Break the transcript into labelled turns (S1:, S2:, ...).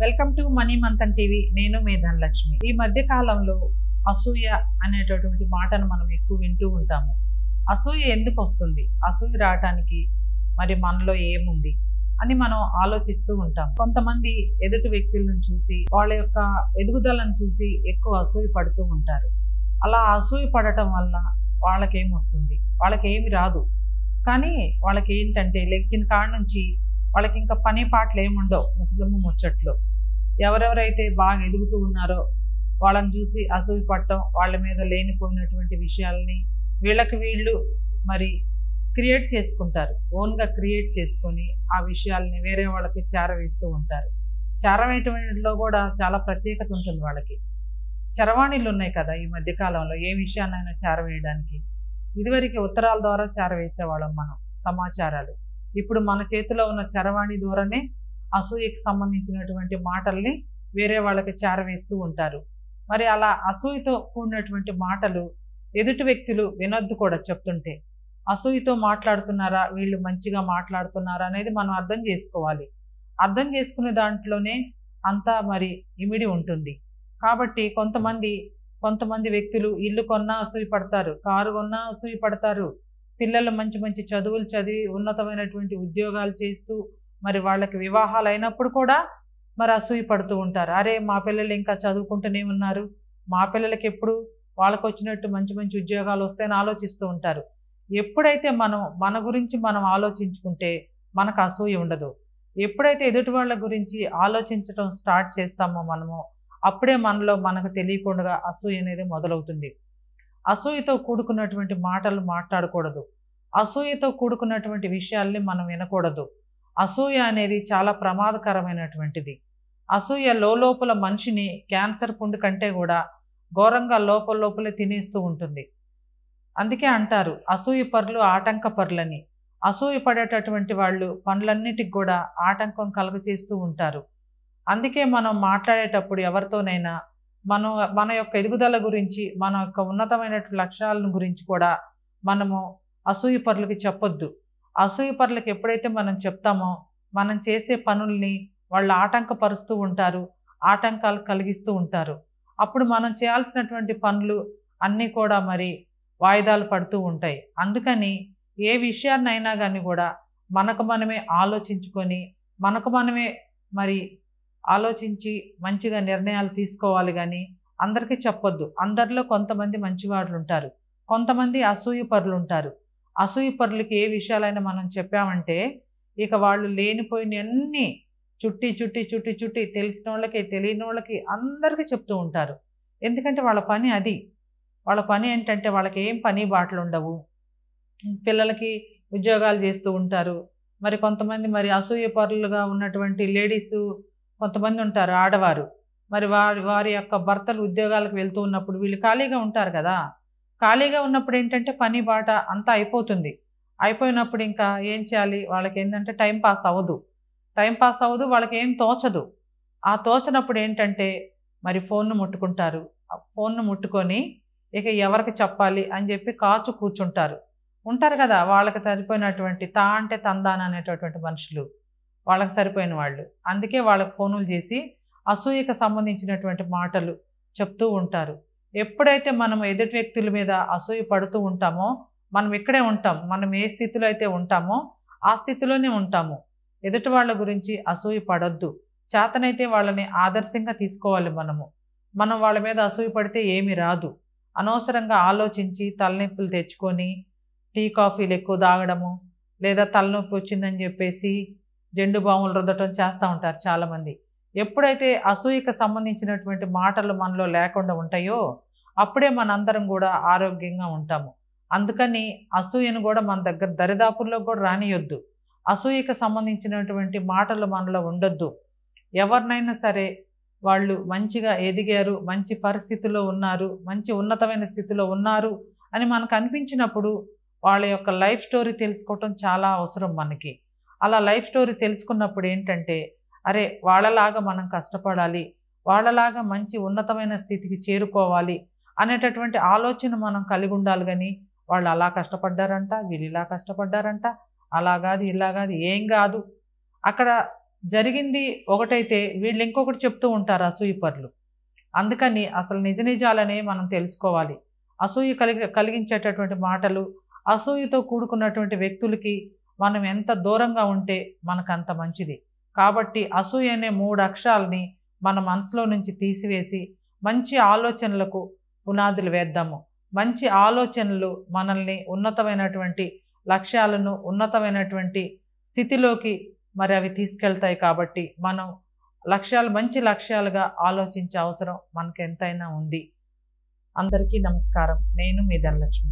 S1: Welcome to money Manthan TV. నేను మీ ధనలక్ష్మి. ఈ మధ్య కాలంలో అసూయ అనేటటువంటి మాటను మనం ఎక్కువ వింటూ ఉంటాము. అసూయ ఎందుకు వస్తుంది, అసూయ రావటానికి మరి మనలో ఏముంది అని మనం ఆలోచిస్తూ ఉంటాం. కొంతమంది ఎదుటి వ్యక్తులను చూసి వాళ్ళ యొక్క ఎదుగుదలను చూసి ఎక్కువ అసూయ పడుతూ ఉంటారు. అలా అసూయ పడటం వల్ల వాళ్ళకేమొస్తుంది, వాళ్ళకేమి రాదు. కానీ వాళ్ళకి ఏంటంటే లెగ్సిన కాడ నుంచి వాళ్ళకి ఇంకా పని పాటలు ఏముండవు. ముసలమ్మ ముచ్చట్లు ఎవరెవరైతే బాగా ఎదుగుతూ ఉన్నారో వాళ్ళని చూసి అసూయ పడటం, వాళ్ళ మీద లేనిపోయినటువంటి విషయాల్ని వీళ్ళకి వీళ్ళు మరి క్రియేట్ చేసుకుంటారు. ఓన్గా క్రియేట్ చేసుకొని ఆ విషయాల్ని వేరే వాళ్ళకి చేరవేస్తూ ఉంటారు. చేరవేయటంలో కూడా చాలా ప్రత్యేకత ఉంటుంది వాళ్ళకి. చరవాణిలు ఉన్నాయి కదా ఈ మధ్యకాలంలో, ఏ విషయాన్నైనా చేరవేయడానికి. ఇదివరకు ఉత్తరాల ద్వారా చేరవేసేవాళ్ళం మనం సమాచారాలు. ఇప్పుడు మన చేతిలో ఉన్న చరవాణి ద్వారానే అసూయకి సంబంధించినటువంటి మాటల్ని వేరే వాళ్ళకి చేరవేస్తూ ఉంటారు. మరి అలా అసూయతో కూడినటువంటి మాటలు ఎదుటి వ్యక్తులు వినొద్దు కూడా చెప్తుంటే. అసూయతో మాట్లాడుతున్నారా, వీళ్ళు మంచిగా మాట్లాడుతున్నారా అనేది మనం అర్థం చేసుకోవాలి. అర్థం చేసుకునే దాంట్లోనే అంతా మరి ఇమిడి ఉంటుంది. కాబట్టి కొంతమంది వ్యక్తులు ఇల్లు కొన్నా అసూయ పడతారు, కారు కొన్నా అసూయ పడతారు, పిల్లలు మంచి మంచి చదువులు చదివి ఉన్నతమైనటువంటి ఉద్యోగాలు చేస్తూ మరి వాళ్ళకి వివాహాలు అయినప్పుడు కూడా మరి అసూయ పడుతూ ఉంటారు. అరే మా పిల్లలు ఇంకా చదువుకుంటూనే ఉన్నారు, మా పిల్లలకి ఎప్పుడు వాళ్ళకు వచ్చినట్టు మంచి మంచి ఉద్యోగాలు వస్తాయని ఆలోచిస్తూ ఉంటారు. ఎప్పుడైతే మన గురించి మనం ఆలోచించుకుంటే మనకు అసూయ ఉండదు. ఎప్పుడైతే ఎదుటి వాళ్ళ గురించి ఆలోచించడం స్టార్ట్ చేస్తామో అప్పుడే మనకు తెలియకుండా అసూయ అనేది మొదలవుతుంది. అసూయతో కూడుకున్నటువంటి మాటలు మాట్లాడకూడదు. అసూయతో కూడుకున్నటువంటి విషయాల్ని మనం వినకూడదు. అసూయ అనేది చాలా ప్రమాదకరమైనటువంటిది. అసూయ లోపల మనిషిని క్యాన్సర్ పుండు కంటే కూడా ఘోరంగా లోపలే తినేస్తూ ఉంటుంది. అందుకే అంటారు అసూయ పరులు ఆటంక పరులని. అసూయ పడేటటువంటి వాళ్ళు పనులన్నిటికి కూడా ఆటంకం కలుగచేస్తూ ఉంటారు. అందుకే మనం మాట్లాడేటప్పుడు ఎవరితోనైనా మన యొక్క ఎదుగుదల గురించి, మన యొక్క ఉన్నతమైనటువంటి లక్ష్యాలను గురించి కూడా మనము అసూయ పరులకి చెప్పొద్దు. అసూయ పరులకి ఎప్పుడైతే మనం చెప్తామో మనం చేసే పనుల్ని వాళ్ళు ఆటంకపరుస్తూ ఉంటారు, ఆటంకాలు కలిగిస్తూ ఉంటారు. అప్పుడు మనం చేయాల్సినటువంటి పనులు అన్నీ కూడా మరి వాయిదాలు పడుతూ ఉంటాయి. అందుకని ఏ విషయాన్నైనా కానీ కూడా మనకు మనమే ఆలోచించుకొని మనమే మరి ఆలోచించి మంచిగా నిర్ణయాలు తీసుకోవాలి. కానీ అందరికీ చెప్పొద్దు. అందరిలో కొంతమంది మంచివాళ్ళు ఉంటారు, కొంతమంది అసూయ పరులు ఉంటారు. అసూయ పరులకి ఏ విషయాలైనా మనం చెప్పామంటే ఇక వాళ్ళు లేనిపోయినవన్నీ చుట్టి తెలిసిన వాళ్ళకి తెలియని వాళ్ళకి అందరికీ చెప్తూ ఉంటారు. ఎందుకంటే వాళ్ళ పని అది. వాళ్ళ పని ఏంటంటే వాళ్ళకి ఏం పని బాటలు ఉండవు. పిల్లలకి ఉద్యోగాలు చేస్తూ ఉంటారు. మరి కొంతమంది మరి అసూయ పరులుగా ఉన్నటువంటి లేడీసు కొంతమంది ఉంటారు, ఆడవారు. మరి వారి యొక్క భర్తలు ఉద్యోగాలకు వెళ్తూ ఉన్నప్పుడు వీళ్ళు ఖాళీగా ఉంటారు కదా. ఖాళీగా ఉన్నప్పుడు ఏంటంటే పని బాట అంతా అయిపోతుంది. అయిపోయినప్పుడు ఇంకా ఏం చేయాలి, వాళ్ళకి ఏంటంటే టైం పాస్ అవ్వదు, వాళ్ళకి ఏం తోచదు. ఆ తోచనప్పుడు ఏంటంటే మరి ఫోన్ను ముట్టుకుంటారు. ఫోన్ను ముట్టుకొని ఇక ఎవరికి చెప్పాలి అని చెప్పి కాచు కూర్చుంటారు. ఉంటారు కదా వాళ్ళకి సరిపోయినటువంటి అంటే తందాన అనేటటువంటి మనుషులు, వాళ్ళకి సరిపోయిన వాళ్ళు. అందుకే వాళ్ళకి ఫోనులు చేసి అసూయకు సంబంధించినటువంటి మాటలు చెప్తూ ఉంటారు. ఎప్పుడైతే మనం ఎదుటి వ్యక్తుల మీద అసూయ పడుతూ ఉంటామో మనం ఇక్కడే ఉంటాం. మనం ఏ స్థితిలో అయితే ఉంటామో ఆ స్థితిలోనే ఉంటాము. ఎదుటి వాళ్ళ గురించి అసూయ పడొద్దు. చేతనైతే వాళ్ళని ఆదర్శంగా తీసుకోవాలి. మనం వాళ్ళ మీద అసూయ పడితే ఏమీ రాదు. అనవసరంగా ఆలోచించి తలనొప్పులు తెచ్చుకొని టీ కాఫీలు ఎక్కువ తాగడము, లేదా తలనొప్పి వచ్చిందని చెప్పేసి జెండు బాములు రుద్దటం చేస్తూ ఉంటారు చాలామంది. ఎప్పుడైతే అసూయకు సంబంధించినటువంటి మాటలు మనలో లేకుండా ఉంటాయో అప్పుడే మనందరం కూడా ఆరోగ్యంగా ఉంటాము. అందుకని అసూయను కూడా మన దగ్గర దరిదాపుల్లో కూడా రానియొద్దు. అసూయకు సంబంధించినటువంటి మాటలు మనలో ఉండొద్దు. ఎవరినైనా సరే వాళ్ళు మంచిగా ఎదిగారు, మంచి పరిస్థితిలో ఉన్నారు, మంచి ఉన్నతమైన స్థితిలో ఉన్నారు అని మనకు అనిపించినప్పుడు వాళ్ళ యొక్క లైఫ్ స్టోరీ తెలుసుకోవటం చాలా అవసరం మనకి. అలా లైఫ్ స్టోరీ తెలుసుకున్నప్పుడు ఏంటంటే అరే వాళ్ళలాగా మనం కష్టపడాలి, వాళ్ళలాగా మంచి ఉన్నతమైన స్థితికి చేరుకోవాలి అనేటటువంటి ఆలోచన మనం కలిగి ఉండాలి. కానీ వాళ్ళు అలా కష్టపడ్డారంట, వీళ్ళు ఇలా కష్టపడ్డారంట, అలా కాదు ఇలా కాదు, ఏం కాదు. అక్కడ జరిగింది ఒకటైతే వీళ్ళు ఇంకొకటి చెప్తూ ఉంటారు అసూయపరులు. అందుకని అసలు నిజ నిజాలని మనం తెలుసుకోవాలి. అసూయ కలిగించేటటువంటి మాటలు, అసూయతో కూడుకున్నటువంటి వ్యక్తులకి మనం ఎంత దూరంగా ఉంటే మనకంత మంచిది. కాబట్టి అసూయ అనే 3 అక్షరాలని మన మనసులో నుంచి తీసివేసి మంచి ఆలోచనలకు పునాదులు వేద్దాము. మంచి ఆలోచనలు మనల్ని ఉన్నతమైనటువంటి లక్ష్యాలను, ఉన్నతమైనటువంటి స్థితిలోకి మరి అవి తీసుకెళ్తాయి. కాబట్టి మనం మంచి లక్ష్యాలుగా ఆలోచించే అవసరం మనకు ఎంతైనా ఉంది. అందరికీ నమస్కారం. నేను మీ ధనలక్ష్మి.